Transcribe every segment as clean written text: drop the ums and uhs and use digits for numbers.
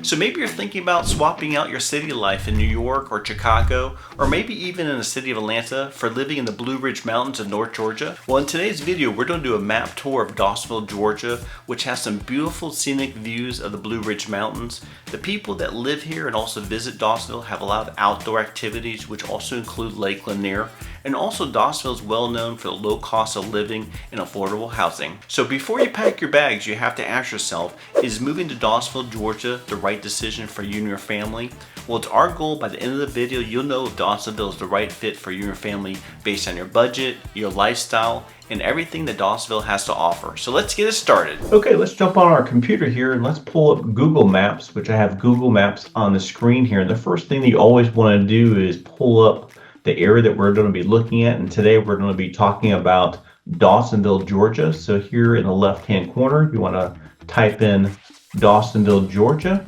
So maybe you're thinking about swapping out your city life in New York or Chicago, or maybe even in the city of Atlanta for living in the Blue Ridge Mountains of North Georgia. Well, in today's video, we're going to do a map tour of Dawsonville, Georgia, which has some beautiful scenic views of the Blue Ridge Mountains. The people that live here and also visit Dawsonville have a lot of outdoor activities, which also include Lake Lanier. And also Dawsonville is well known for the low cost of living and affordable housing. So before you pack your bags, you have to ask yourself, is moving to Dawsonville, Georgia the right decision for you and your family? Well, it's our goal by the end of the video, you'll know if Dawsonville is the right fit for you and your family based on your budget, your lifestyle, and everything that Dawsonville has to offer. So let's get it started. Okay, let's jump on our computer here and let's pull up Google Maps, which I have Google Maps on the screen here. And the first thing that you always want to do is pull up the area that we're going to be looking at. And today we're going to be talking about Dawsonville, Georgia. So here in the left-hand corner, you want to type in Dawsonville, Georgia.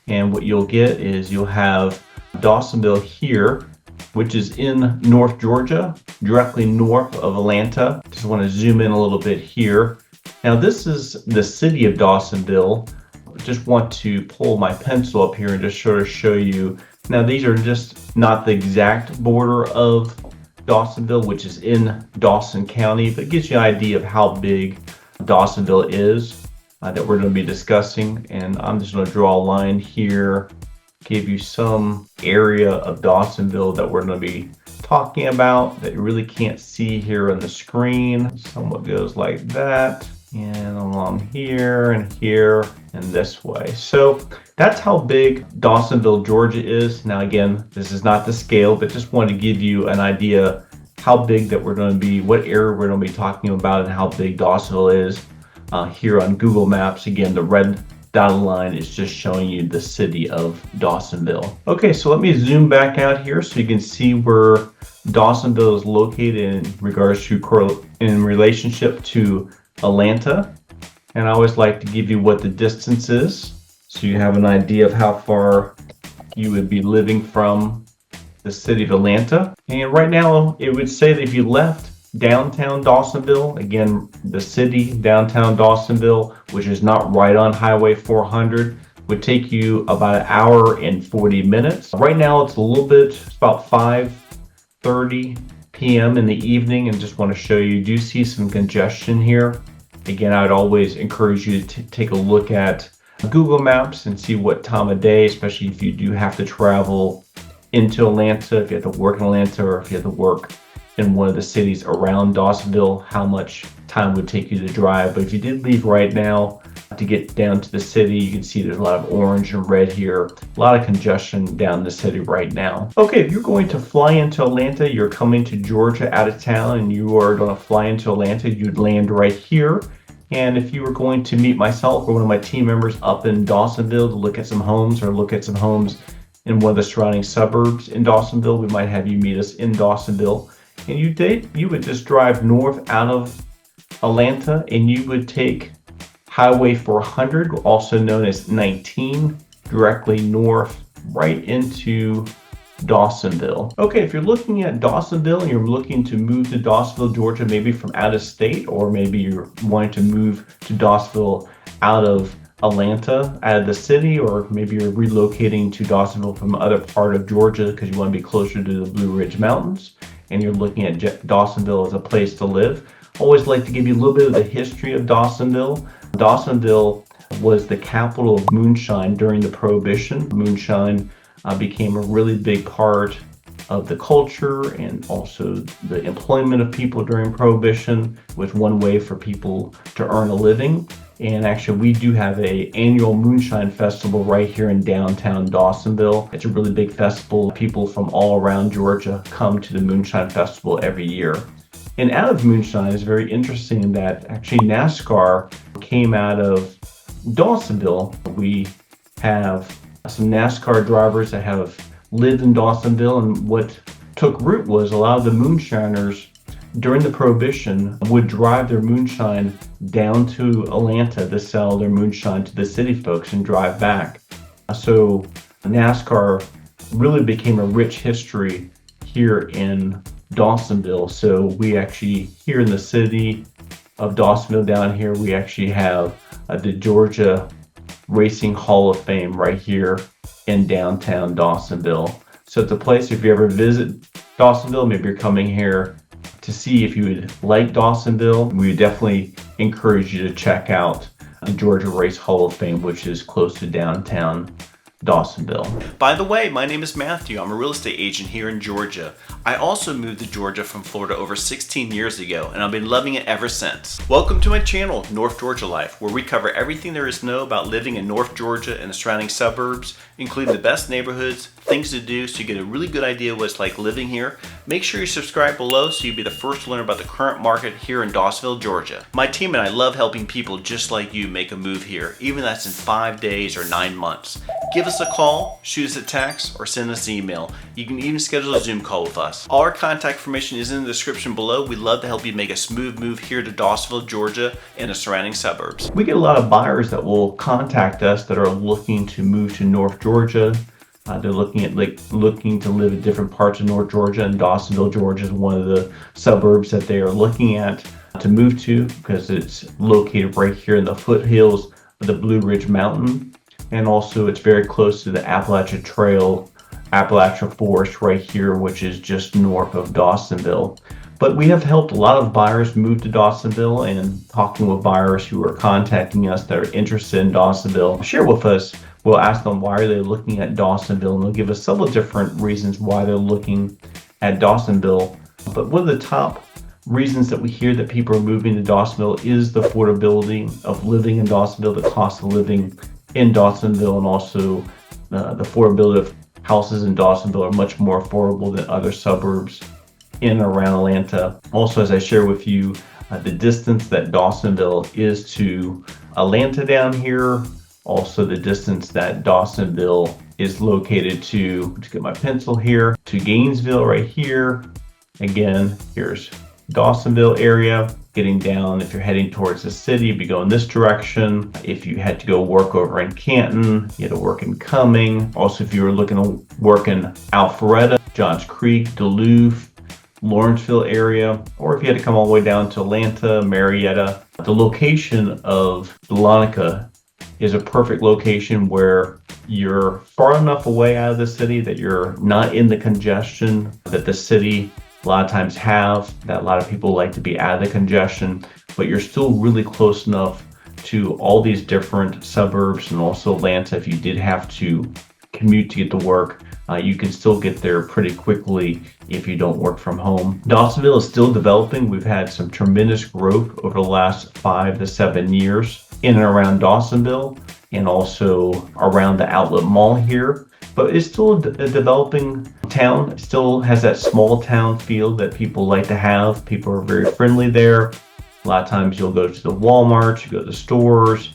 And what you'll get is you'll have Dawsonville here, which is in North Georgia, directly north of Atlanta. Just want to zoom in a little bit here. Now this is the city of Dawsonville. Just want to pull my pencil up here and just sort of show you. Now these are just not the exact border of Dawsonville, which is in Dawson County, but it gives you an idea of how big Dawsonville is that we're going to be discussing. And I'm just going to draw a line here, give you some area of Dawsonville that we're going to be talking about that you really can't see here on the screen. Somewhat goes like that, and along here and here and this way. So that's how big Dawsonville, Georgia is. Now again, this is not the scale, but just wanted to give you an idea how big that we're going to be, what area we're going to be talking about, and how big Dawsonville is here on Google Maps. Again, the red dotted line is just showing you the city of Dawsonville. Okay, so let me zoom back out here so you can see where Dawsonville is located in regards to in relationship to Atlanta. And I always like to give you what the distance is so you have an idea of how far you would be living from the city of Atlanta. And right now it would say that if you left downtown Dawsonville, again, the city, downtown Dawsonville, which is not right on Highway 400, would take you about an hour and 40 minutes. Right now it's a little bit, it's about 5:30 p.m. in the evening, and just want to show you, do see some congestion here. Again, I would always encourage you to take a look at Google Maps and see what time of day, especially if you do have to travel into Atlanta, if you have to work in Atlanta, or if you have to work in one of the cities around Dawsonville, how much time would take you to drive. But if you did leave right now to get down to the city, you can see there's a lot of orange and red here, a lot of congestion down the city right now. Okay, if you're going to fly into Atlanta, you're coming to Georgia out of town and you are going to fly into Atlanta, you'd land right here. And if you were going to meet myself or one of my team members up in Dawsonville to look at some homes, or look at some homes in one of the surrounding suburbs in Dawsonville, we might have you meet us in Dawsonville. And you would just drive north out of Atlanta and you would take Highway 400, also known as 19, directly north right into Dawsonville. Okay, if you're looking at Dawsonville and you're looking to move to Dawsonville, Georgia, maybe from out of state, or maybe you're wanting to move to Dawsonville out of Atlanta, out of the city, or maybe you're relocating to Dawsonville from other part of Georgia because you want to be closer to the Blue Ridge Mountains, and you're looking at Dawsonville as a place to live. I always like to give you a little bit of the history of Dawsonville. Dawsonville was the capital of moonshine during the Prohibition. Moonshine became a really big part of the culture and also the employment of people during Prohibition. It was one way for people to earn a living. And actually, we do have an annual Moonshine Festival right here in downtown Dawsonville. It's a really big festival. People from all around Georgia come to the Moonshine Festival every year. And out of moonshine is very interesting that actually NASCAR came out of Dawsonville. We have some NASCAR drivers that have lived in Dawsonville, and what took root was a lot of the moonshiners during the Prohibition would drive their moonshine down to Atlanta to sell their moonshine to the city folks and drive back. So NASCAR really became a rich history here in Dawsonville. So we actually, here in the city of Dawsonville down here, we actually have the Georgia Racing Hall of Fame right here in downtown Dawsonville. So it's a place, if you ever visit Dawsonville, maybe you're coming here to see if you would like Dawsonville, we would definitely encourage you to check out the Georgia Race Hall of Fame, which is close to downtown Dawsonville. By the way, my name is Matthew. I'm a real estate agent here in Georgia. I also moved to Georgia from Florida over 16 years ago, and I've been loving it ever since. Welcome to my channel, North Georgia Life, where we cover everything there is to know about living in North Georgia and the surrounding suburbs, including the best neighborhoods, things to do, so you get a really good idea what it's like living here. Make sure you subscribe below so you'll be the first to learn about the current market here in Dawsonville, Georgia. My team and I love helping people just like you make a move here, even if that's in 5 days or 9 months. Give us a call, shoot us a text, or send us an email. You can even schedule a Zoom call with us. All our contact information is in the description below. We'd love to help you make a smooth move here to Dawsonville, Georgia, and the surrounding suburbs. We get a lot of buyers that will contact us that are looking to move to North Georgia. They're looking to live in different parts of North Georgia, and Dawsonville, Georgia is one of the suburbs that they are looking at to move to because it's located right here in the foothills of the Blue Ridge Mountain. And also it's very close to the Appalachian Trail, Appalachian Forest right here, which is just north of Dawsonville. But we have helped a lot of buyers move to Dawsonville, and talking with buyers who are contacting us that are interested in Dawsonville, share with us. We'll ask them why are they looking at Dawsonville, and they'll give us several different reasons why they're looking at Dawsonville. But one of the top reasons that we hear that people are moving to Dawsonville is the affordability of living in Dawsonville, the cost of living in Dawsonville, and also the affordability of houses in Dawsonville are much more affordable than other suburbs in and around Atlanta. Also, as I share with you, the distance that Dawsonville is to Atlanta down here, also the distance that Dawsonville is located to, let's get my pencil here, to Gainesville right here. Again, here's Dawsonville area. Getting down, if you're heading towards the city, you'd be going this direction. If you had to go work over in Canton, you had to work in Cumming. Also, if you were looking to work in Alpharetta, Johns Creek, Duluth, Lawrenceville area, or if you had to come all the way down to Atlanta, Marietta, the location of Dahlonega is a perfect location where you're far enough away out of the city that you're not in the congestion that the city a lot of times have, that a lot of people like to be out of the congestion, but you're still really close enough to all these different suburbs and also Atlanta. If you did have to commute to get to work, you can still get there pretty quickly if you don't work from home. Dawsonville is still developing. We've had some tremendous growth over the last 5 to 7 years in and around Dawsonville and also around the Outlet Mall here. But it's still a developing town. It still has that small town feel that people like to have. People are very friendly there. A lot of times you'll go to the Walmart, you go to the stores,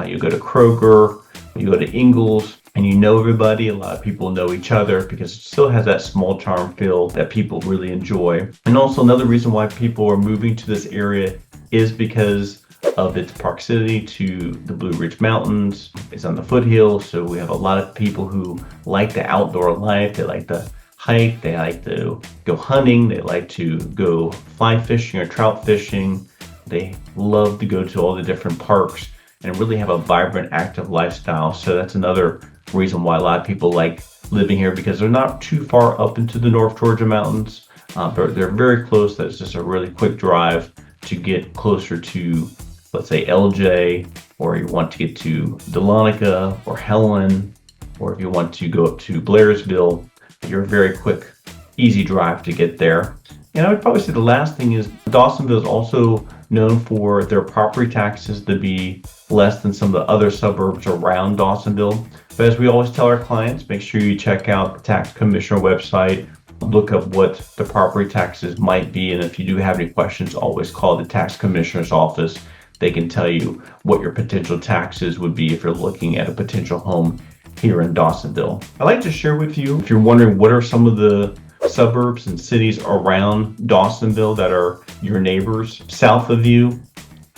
you go to Kroger, you go to Ingles, and you know everybody. A lot of people know each other because it still has that small town feel that people really enjoy. And also another reason why people are moving to this area is because of its proximity to the Blue Ridge Mountains. It's on the foothills, so we have a lot of people who like the outdoor life. They like to hike, they like to go hunting, they like to go fly fishing or trout fishing. They love to go to all the different parks and really have a vibrant, active lifestyle. So that's another reason why a lot of people like living here, because they're not too far up into the North Georgia mountains. They're very close. That's just a really quick drive to get closer to, let's say, LJ, or you want to get to Dahlonega or Helen, or if you want to go up to Blairsville, you're a very quick, easy drive to get there. And I would probably say the last thing is Dawsonville is also known for their property taxes to be less than some of the other suburbs around Dawsonville. But as we always tell our clients, make sure you check out the tax commissioner website, look up what the property taxes might be, and if you do have any questions, always call the tax commissioner's office. They can tell you what your potential taxes would be if you're looking at a potential home here in Dawsonville. I'd like to share with you, if you're wondering what are some of the suburbs and cities around Dawsonville that are your neighbors. South of you,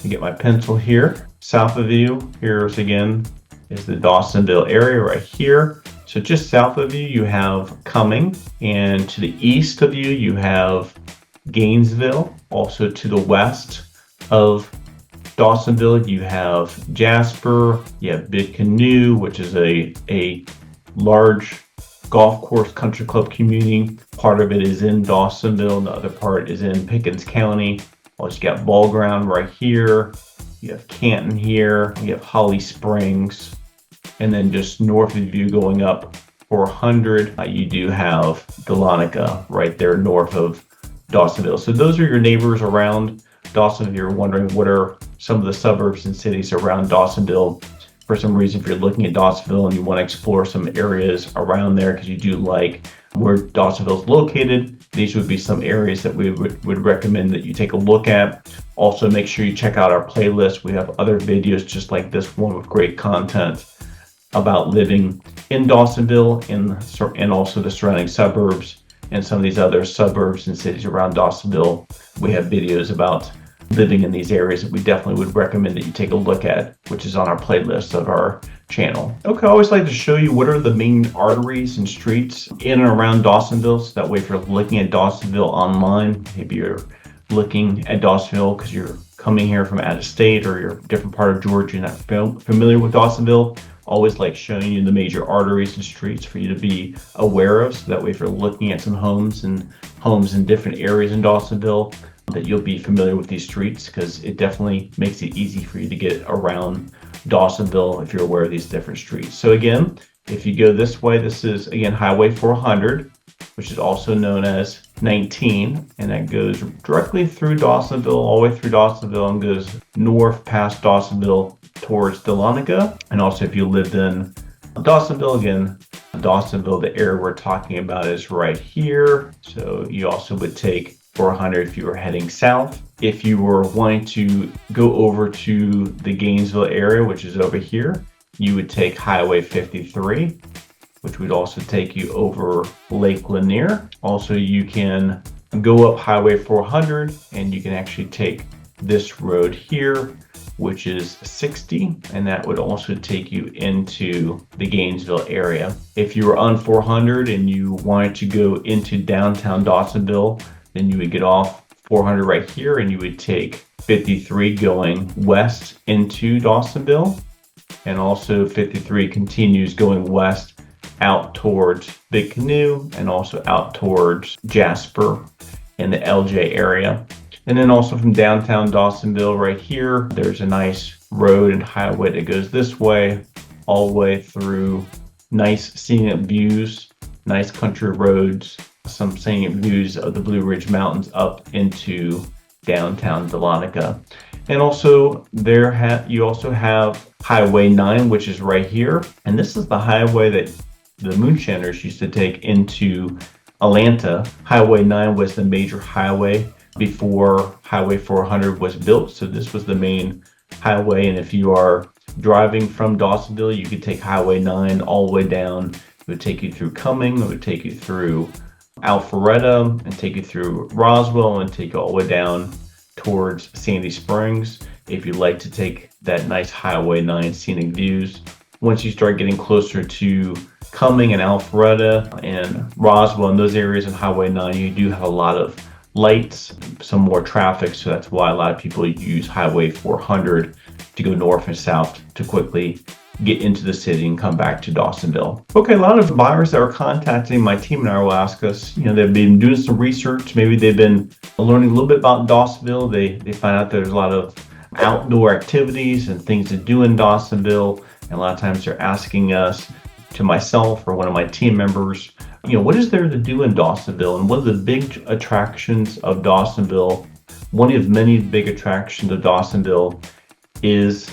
you get my pencil here. South of you, here's again, is the Dawsonville area right here. So just south of you, you have Cumming, and to the east of you, you have Gainesville. Also to the west of Dawsonville, you have Jasper, you have Big Canoe, which is a large golf course country club community. Part of it is in Dawsonville, the other part is in Pickens County. Also, you got Ball Ground right here. You have Canton here. You have Holly Springs. And then just north of you going up 400, you do have Dahlonega right there north of Dawsonville. So those are your neighbors around Dawsonville. If you're wondering what are some of the suburbs and cities around Dawsonville, for some reason, if you're looking at Dawsonville and you want to explore some areas around there because you do like where Dawsonville is located, these would be some areas that we would recommend that you take a look at. Also, make sure you check out our playlist. We have other videos just like this one with great content about living in Dawsonville and also the surrounding suburbs and some of these other suburbs and cities around Dawsonville. We have videos about living in these areas that we definitely would recommend that you take a look at, which is on our playlist of our channel. Okay, I always like to show you what are the main arteries and streets in and around Dawsonville, so that way if you're looking at Dawsonville online, maybe you're looking at Dawsonville because you're coming here from out of state or you're a different part of Georgia and not familiar with Dawsonville, always like showing you the major arteries and streets for you to be aware of, so that way if you're looking at some homes in different areas in Dawsonville, that you'll be familiar with these streets, because it definitely makes it easy for you to get around Dawsonville if you're aware of these different streets. So again, if you go this way, this is again Highway 400, which is also known as 19, and that goes directly through Dawsonville, all the way through Dawsonville, and goes north past Dawsonville towards Dahlonega. And also if you lived in Dawsonville, again, Dawsonville, the area we're talking about is right here. So you also would take 400 if you were heading south. If you were wanting to go over to the Gainesville area, which is over here, you would take Highway 53, which would also take you over Lake Lanier. Also, you can go up Highway 400 and you can actually take this road here, which is 60, and that would also take you into the Gainesville area. If you were on 400 and you wanted to go into downtown Dawsonville, then you would get off 400 right here and you would take 53 going west into Dawsonville. And also 53 continues going west out towards Big Canoe and also out towards Jasper in the LJ area. And then also from downtown Dawsonville right here, there's a nice road and highway that goes this way, all the way through nice scenic views, nice country roads, some scenic views of the Blue Ridge Mountains up into downtown Dahlonega. And also you also have Highway 9, which is right here. And this is the highway that the moonshiners used to take into Atlanta. Highway 9 was the major highway before Highway 400 was built. So this was the main highway. And if you are driving from Dawsonville, you could take Highway 9 all the way down. It would take you through Cumming, it would take you through Alpharetta, and take you through Roswell, and take you all the way down towards Sandy Springs if you'd like to take that nice Highway 9 scenic views. Once you start getting closer to Cumming and Alpharetta and Roswell and those areas in Highway 9, you do have a lot of lights, some more traffic, so that's why a lot of people use Highway 400 to go north and south to quickly get into the city and come back to Dawsonville. Okay, a lot of buyers that are contacting my team and I will ask us, they've been doing some research, maybe they've been learning a little bit about Dawsonville, they find out there's a lot of outdoor activities and things to do in Dawsonville, and a lot of times they're asking us, to myself or one of my team members, what is there to do in Dawsonville, and what are the big attractions of Dawsonville? One of many big attractions of Dawsonville is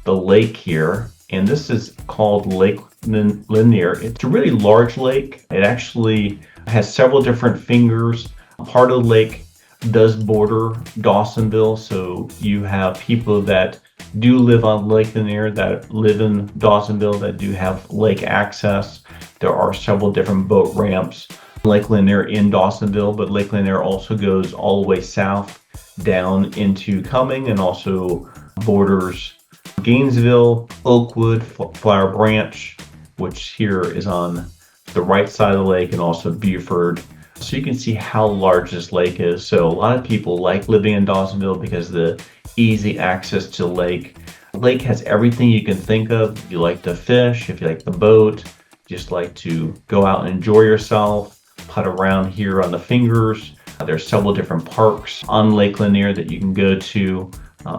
the lake here, and this is called Lake Lanier. It's a really large lake. It actually has several different fingers. Part of the lake does border Dawsonville, so you have people that do live on Lake Lanier that live in Dawsonville that do have lake access. There are several different boat ramps, Lake Lanier in Dawsonville, but Lake Lanier also goes all the way south down into Cumming and also borders Gainesville, Oakwood, Flower Branch, which here is on the right side of the lake, and also Buford. So you can see how large this lake is. So a lot of people like living in Dawsonville because of the easy access to the lake. The lake has everything you can think of. If you like to fish, if you like the boat, just like to go out and enjoy yourself, putt around here on the Fingers. There's several different parks on Lake Lanier that you can go to.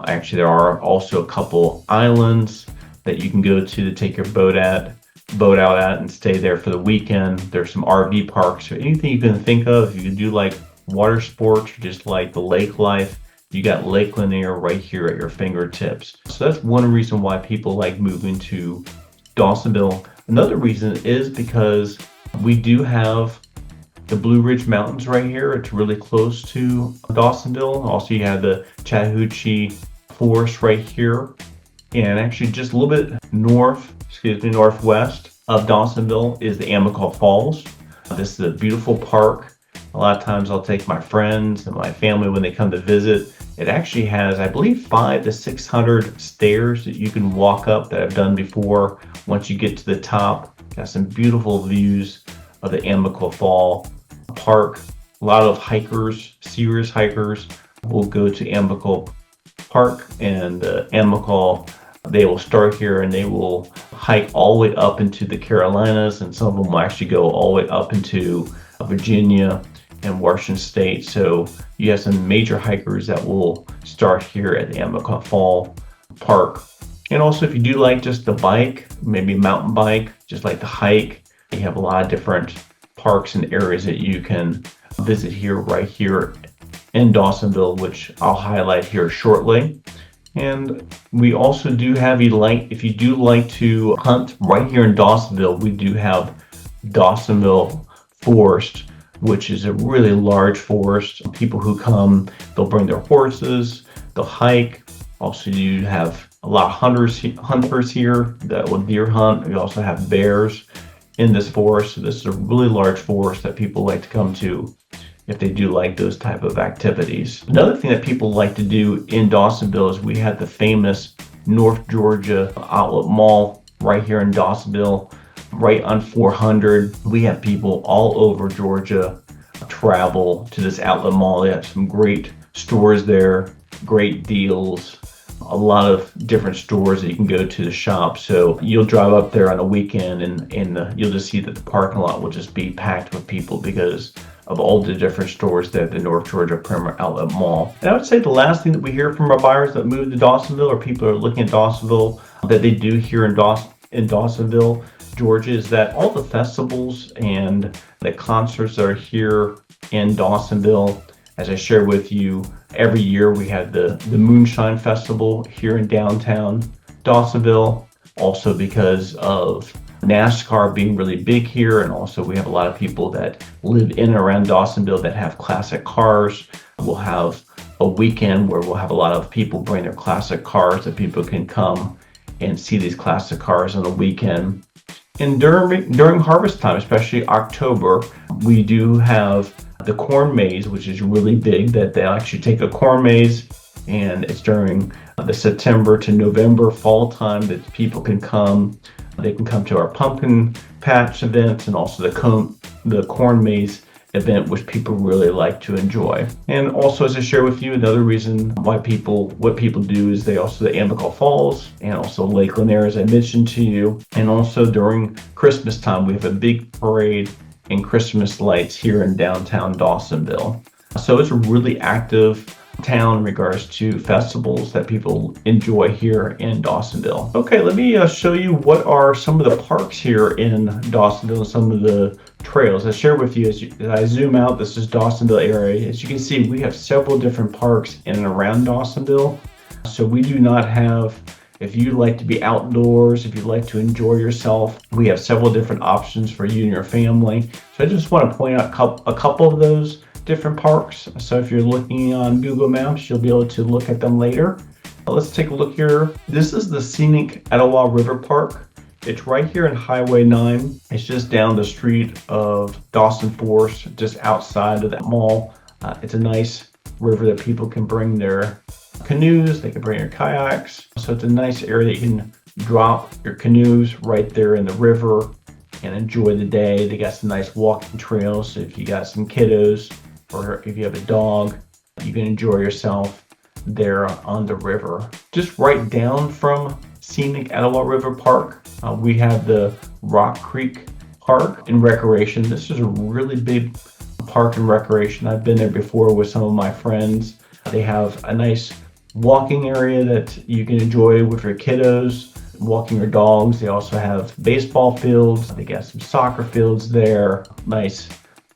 Actually, there are also a couple islands that you can go to take your boat out at and stay there for the weekend. There's some RV parks, so anything you can think of. If you do like water sports or just like the lake life, you got Lake Lanier right here at your fingertips. So that's one reason why people like moving to Dawsonville. Another reason is because we do have the Blue Ridge Mountains right here. It's really close to Dawsonville. Also, you have the Chattahoochee Forest right here. And actually just a little bit northwest of Dawsonville is the Amicul Falls. This is a beautiful park. A lot of times I'll take my friends and my family when they come to visit. It actually has, I believe, 500 to 600 stairs that you can walk up that I've done before. Once you get to the top, got some beautiful views of the Amicul Fall Park. A lot of hikers, serious hikers, will go to Amicul Park and Amicul. They will start here and they will hike all the way up into the Carolinas, and some of them will actually go all the way up into Virginia and Washington State. So you have some major hikers that will start here at the Amicul Fall Park. And also, if you do like just the bike, maybe a mountain bike, just like to hike, you have a lot of different parks and areas that you can visit here, right here in Dawsonville, which I'll highlight here shortly. And we also do have, if you do like to hunt right here in Dawsonville, we do have Dawsonville Forest, which is a really large forest. People who come, they'll bring their horses, they'll hike. Also, you have a lot of hunters here that will deer hunt. We also have bears in this forest. So this is a really large forest that people like to come to if they do like those type of activities. Another thing that people like to do in Dawsonville is we have the famous North Georgia Outlet Mall right here in Dawsonville, right on 400. We have people all over Georgia travel to this outlet mall. They have some great stores there, great deals, a lot of different stores that you can go to shop. So you'll drive up there on a weekend and you'll just see that the parking lot will just be packed with people because of all the different stores that the North Georgia Premier Outlet Mall. And I would say the last thing that we hear from our buyers that move to Dawsonville, or people are looking at Dawsonville, that they do here in Dawsonville, Georgia, is that all the festivals and the concerts that are here in Dawsonville, as I share with you, every year we have the Moonshine Festival here in downtown Dawsonville, also because of NASCAR being really big here, and also we have a lot of people that live in and around Dawsonville that have classic cars. We'll have a weekend where we'll have a lot of people bring their classic cars that people can come and see these classic cars on the weekend. And during harvest time, especially October, we do have the corn maze, which is really big, that they'll actually take a corn maze, and it's during the September to November fall time that people can come. They can come to our pumpkin patch events and also the corn maze event, which people really like to enjoy. And also, as I share with you, another reason why what people do is they also the Amicul Falls and also Lake Lanier, as I mentioned to you. And also during Christmas time, we have a big parade and Christmas lights here in downtown Dawsonville. So it's a really active town in regards to festivals that people enjoy here in Dawsonville. Okay, let me show you what are some of the parks here in Dawsonville, some of the trails. I share with you as I zoom out, this is Dawsonville area. As you can see, we have several different parks in and around Dawsonville. So we do not have, if you like to be outdoors, if you like to enjoy yourself, we have several different options for you and your family. So I just want to point out a couple of those different parks. So if you're looking on Google Maps, you'll be able to look at them later. Let's take a look here. This is the scenic Etowah River Park. It's right here in Highway 9. It's just down the street of Dawson Forest, just outside of that mall. It's a nice river that people can bring their canoes, they can bring their kayaks. So it's a nice area that you can drop your canoes right there in the river and enjoy the day. They got some nice walking trails. So if you got some kiddos or if you have a dog, you can enjoy yourself there on the river. Just right down from scenic Etowah River Park, we have the Rock Creek Park and Recreation. This is a really big park and recreation. I've been there before with some of my friends. They have a nice walking area that you can enjoy with your kiddos, walking your dogs. They also have baseball fields. They got some soccer fields there. Nice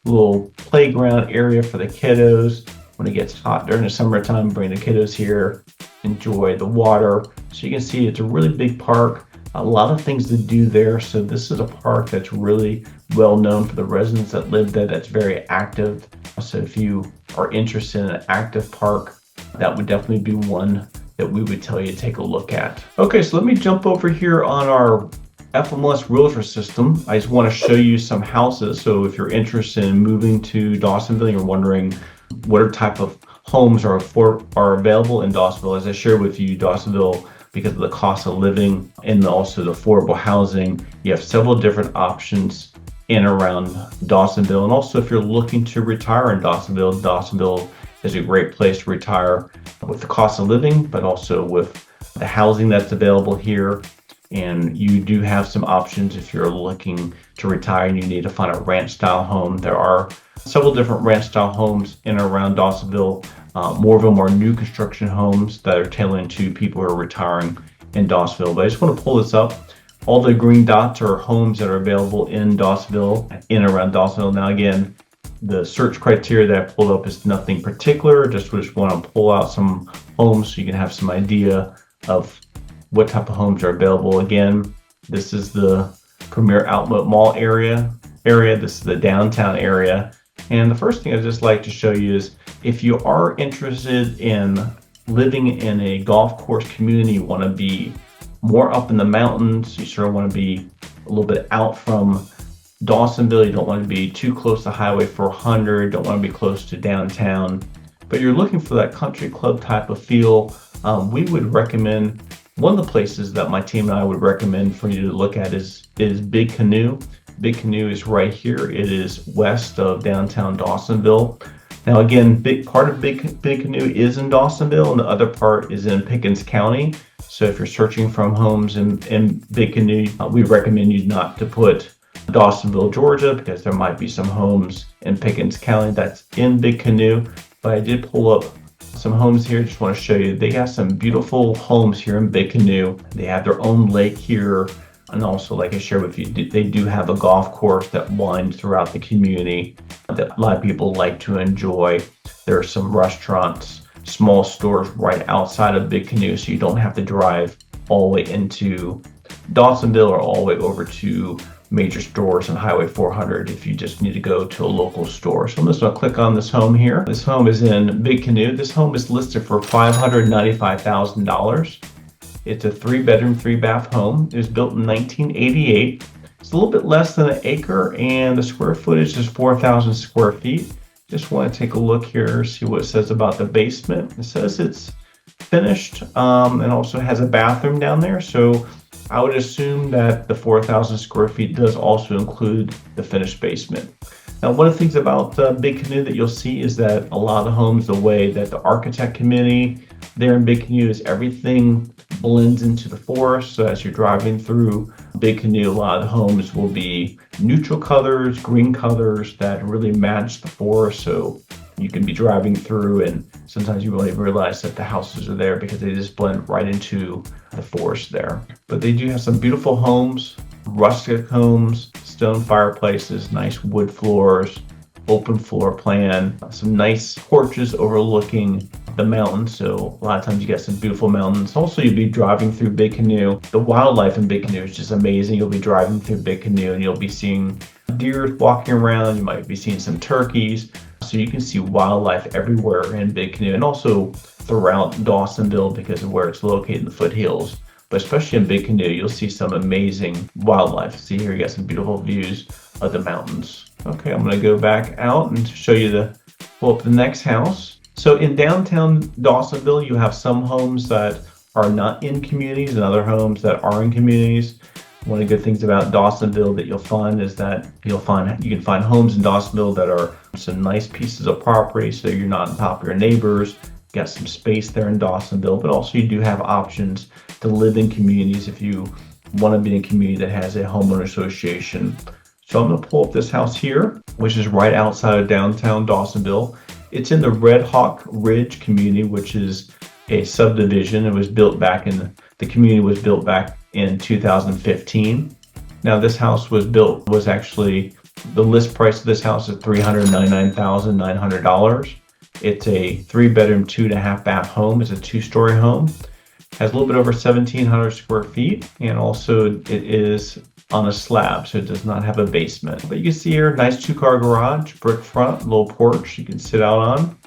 little playground area for the kiddos. When it gets hot during the summertime, bring the kiddos here, enjoy the water. So you can see it's a really big park, a lot of things to do there. So this is a park that's really well known for the residents that live there, that's very active. So if you are interested in an active park, that would definitely be one that we would tell you to take a look at. Okay, so let me jump over here on our FMLS realtor system. I just want to show you some houses. So if you're interested in moving to Dawsonville, you're wondering what type of homes are available in Dawsonville. As I shared with you, Dawsonville, because of the cost of living and also the affordable housing, you have several different options in around Dawsonville. And also if you're looking to retire in Dawsonville, Dawsonville is a great place to retire with the cost of living, but also with the housing that's available here. And you do have some options if you're looking to retire and you need to find a ranch style home. There are several different ranch style homes in and around Dawsonville. More of them are new construction homes that are tailored to people who are retiring in Dawsonville. But I just want to pull this up. All the green dots are homes that are available in Dawsonville, in and around Dawsonville. Now again, the search criteria that I pulled up is nothing particular. Just want to pull out some homes so you can have some idea of what type of homes are available. Again, this is the Premier Outlet Mall area. This is the downtown area. And the first thing I'd just like to show you is if you are interested in living in a golf course community, you want to be more up in the mountains, you sort of want to be a little bit out from Dawsonville, you don't want to be too close to Highway 400, don't want to be close to downtown, but you're looking for that country club type of feel, we would recommend, one of the places that my team and I would recommend for you to look at is Big Canoe. Big Canoe is right here. It is west of downtown Dawsonville. Now again, big part of Big Canoe is in Dawsonville and the other part is in Pickens County. So if you're searching from homes in Big Canoe, we recommend you not to put Dawsonville, Georgia, because there might be some homes in Pickens County that's in Big Canoe. But I did pull up some homes here. Just want to show you. They got some beautiful homes here in Big Canoe. They have their own lake here. And also, like I shared with you, they do have a golf course that winds throughout the community that a lot of people like to enjoy. There are some restaurants, small stores right outside of Big Canoe, so you don't have to drive all the way into Dawsonville or all the way over to major stores on Highway 400 if you just need to go to a local store. So I'm just going to click on this home here. This home is in Big Canoe. This home is listed for $595,000. It's a 3-bedroom, 3-bath home. It was built in 1988. It's a little bit less than an acre and the square footage is 4,000 square feet. Just want to take a look here, see what it says about the basement. It says it's finished and also has a bathroom down there. So I would assume that the 4,000 square feet does also include the finished basement. Now, one of the things about Big Canoe that you'll see is that a lot of the homes, the way that the architect community there in Big Canoe is everything blends into the forest. So as you're driving through Big Canoe, a lot of the homes will be neutral colors, green colors that really match the forest. So you can be driving through and sometimes you won't even realize that the houses are there because they just blend right into the forest there. But they do have some beautiful homes, rustic homes, stone fireplaces, nice wood floors, open floor plan, some nice porches overlooking the mountains. So a lot of times you get some beautiful mountains. Also, you'll be driving through Big Canoe. The wildlife in Big Canoe is just amazing. You'll be driving through Big Canoe and you'll be seeing deer walking around. You might be seeing some turkeys. So you can see wildlife everywhere in Big Canoe and also throughout Dawsonville because of where it's located in the foothills. But especially in Big Canoe, you'll see some amazing wildlife. See here, you got some beautiful views of the mountains. Okay, I'm going to go back out and show you pull up the next house. So in downtown Dawsonville, you have some homes that are not in communities and other homes that are in communities. One of the good things about Dawsonville that you'll find is that you can find homes in Dawsonville that are some nice pieces of property, so you're not on top of your neighbors. got some space there in Dawsonville, but also you do have options to live in communities if you want to be in a community that has a homeowner association. So I'm going to pull up this house here, which is right outside of downtown Dawsonville. It's in the Red Hawk Ridge community, which is a subdivision. It was built back in, the community was built back in 2015. Now this house was actually, the list price of this house is $399,900. It's a 3-bedroom, 2.5 bath home. It's a 2-story home. Has a little bit over 1,700 square feet, and also it is on a slab, so it does not have a basement. But you can see here, nice 2-car garage, brick front, little porch you can sit out on.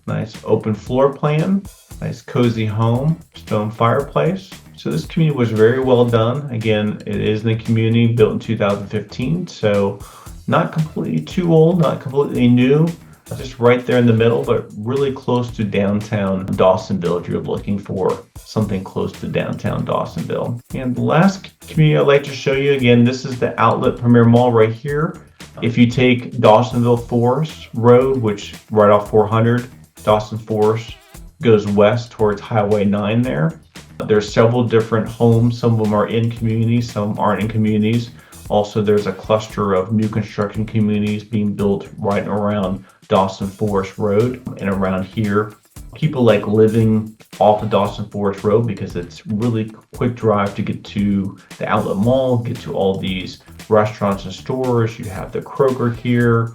Nice open floor plan, nice cozy home, stone fireplace. So this community was very well done. Again, it is in a community built in 2015, so not completely too old, not completely new. Just right there in the middle, but really close to downtown Dawsonville if you're looking for something close to downtown Dawsonville. And the last community I'd like to show you, again, this is the Outlet Premier Mall right here. If you take Dawsonville Forest Road, which right off 400, Dawson Forest goes west towards Highway 9 there. There's several different homes. Some of them are in communities, some aren't in communities. Also, there's a cluster of new construction communities being built right around Dawson Forest Road and around here. People like living off of Dawson Forest Road because it's really quick drive to get to the Outlet Mall, get to all these restaurants and stores. You have the Kroger here,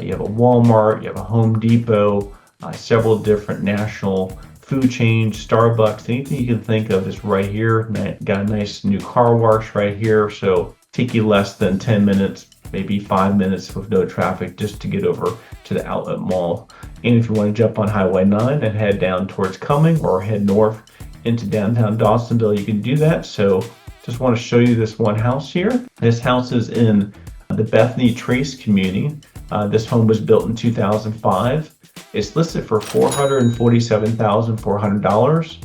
you have a Walmart, you have a Home Depot, several different national food chains, Starbucks, anything you can think of is right here. Got a nice new car wash right here, so take you less than 10 minutes, maybe 5 minutes with no traffic just to get over to the Outlet Mall. And if you want to jump on Highway 9 and head down towards Cumming or head north into downtown Dawsonville, you can do that. So just want to show you this one house here. This house is in the Bethany Trace community. This home was built in 2005. It's listed for $447,400.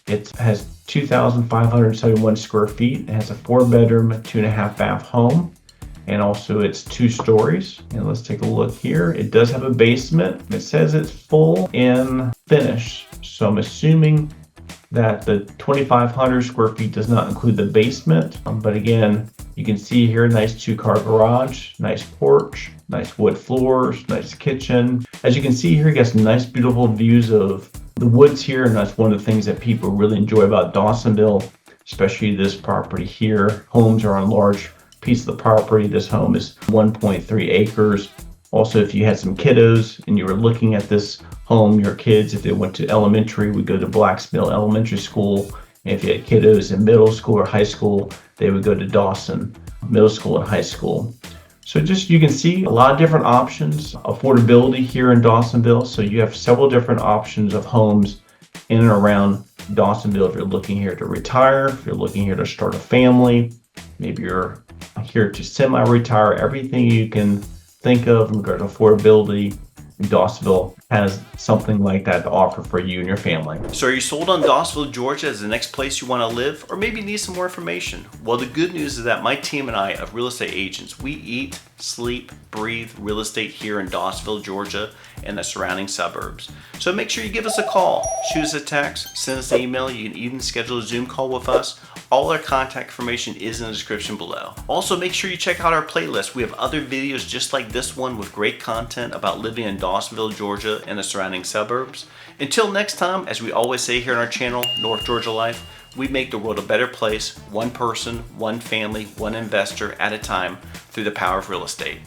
It has 2,571 square feet. It has a 4-bedroom, 2.5 bath home, and also it's 2 stories. And let's take a look here. It does have a basement. It says it's full and finished. So I'm assuming that the 2,500 square feet does not include the basement. But again, you can see here, nice 2-car garage, nice porch, nice wood floors, nice kitchen. As you can see here, you got some nice, beautiful views of the woods here, and that's one of the things that people really enjoy about Dawsonville, especially this property here. Homes are on large pieces of the property. This home is 1.3 acres. Also, if you had some kiddos and you were looking at this home, your kids, if they went to elementary, would go to Blacksmill Elementary School. And if you had kiddos in middle school or high school, they would go to Dawson Middle School and High School. So just, you can see a lot of different options, affordability here in Dawsonville. So you have several different options of homes in and around Dawsonville. If you're looking here to retire, if you're looking here to start a family, maybe you're here to semi-retire, everything you can think of in regard to affordability, Dawsonville has something like that to offer for you and your family. So are you sold on Dawsonville, Georgia as the next place you want to live, or maybe need some more information? Well, the good news is that my team and I of real estate agents, we eat, sleep, breathe real estate here in Dawsonville, Georgia and the surrounding suburbs. So make sure you give us a call, shoot us a text, send us an email. You can even schedule a Zoom call with us. All our contact information is in the description below. Also, make sure you check out our playlist. We have other videos just like this one with great content about living in Dawsonville, Georgia and the surrounding suburbs. Until next time, as we always say here on our channel, North Georgia Life, we make the world a better place, one person, one family, one investor at a time through the power of real estate.